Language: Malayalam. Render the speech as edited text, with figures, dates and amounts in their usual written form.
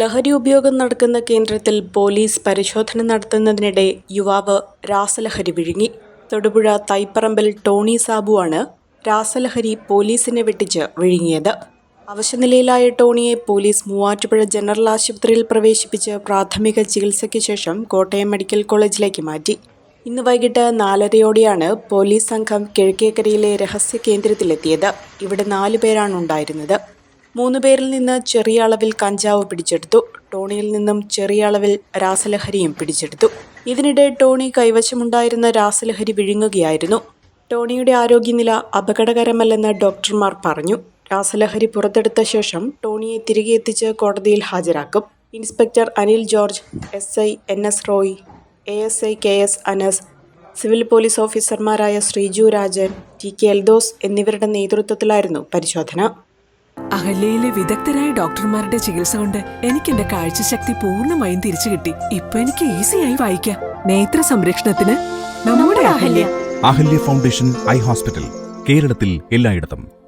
ലഹരി ഉപയോഗം നടക്കുന്ന കേന്ദ്രത്തിൽ പോലീസ് പരിശോധന നടത്തുന്നതിനിടെ യുവാവ് രാസലഹരി വിഴുങ്ങി. തൊടുപുഴ തൈപ്പറമ്പിൽ ടോണി സാബുവാണ് രാസലഹരി പോലീസിനെ വെട്ടിച്ച് വിഴുങ്ങിയത്. അവശനിലയിലായ ടോണിയെ പോലീസ് മൂവാറ്റുപുഴ ജനറൽ ആശുപത്രിയിൽ പ്രവേശിപ്പിച്ച് പ്രാഥമിക ചികിത്സയ്ക്ക് ശേഷം കോട്ടയം മെഡിക്കൽ കോളേജിലേക്ക് മാറ്റി. ഇന്ന് വൈകിട്ട് 4:30-യോടെയാണ് പോലീസ് സംഘം കിഴക്കേക്കരയിലെ രഹസ്യ കേന്ദ്രത്തിലെത്തിയത്. ഇവിടെ 4 പേരാണ് ഉണ്ടായിരുന്നത്. 3 പേരിൽ നിന്ന് ചെറിയ അളവിൽ കഞ്ചാവ് പിടിച്ചെടുത്തു. ടോണിയിൽ നിന്നും ചെറിയ അളവിൽ രാസലഹരിയും പിടിച്ചെടുത്തു. ഇതിനിടെ ടോണി കൈവശമുണ്ടായിരുന്ന രാസലഹരി വിഴുങ്ങുകയായിരുന്നു. ടോണിയുടെ ആരോഗ്യനില അപകടകരമല്ലെന്ന് ഡോക്ടർമാർ പറഞ്ഞു. രാസലഹരി പുറത്തെടുത്ത ശേഷം ടോണിയെ തിരികെ എത്തിച്ച് കോടതിയിൽ ഹാജരാക്കും. Inspector Anil George, SI NS Roy, ASI KS Anas, civil police ഓഫീസർമാരായ ശ്രീജു രാജൻ, TK എൽദോസ് എന്നിവരുടെ നേതൃത്വത്തിലായിരുന്നു പരിശോധന. അഹല്യയിലെ വിദഗ്ധരായ ഡോക്ടർമാരുടെ ചികിത്സ കൊണ്ട് എനിക്ക് എന്റെ കാഴ്ചശക്തി പൂർണ്ണമായും തിരിച്ചു കിട്ടി. ഇപ്പൊ എനിക്ക് ഈസിയായി വായിക്കാം. നേത്ര സംരക്ഷണത്തിന് നമ്മുടെ Ahalya. Ahalya foundation eye hospital, കേരളത്തിൽ എല്ലായിടത്തും.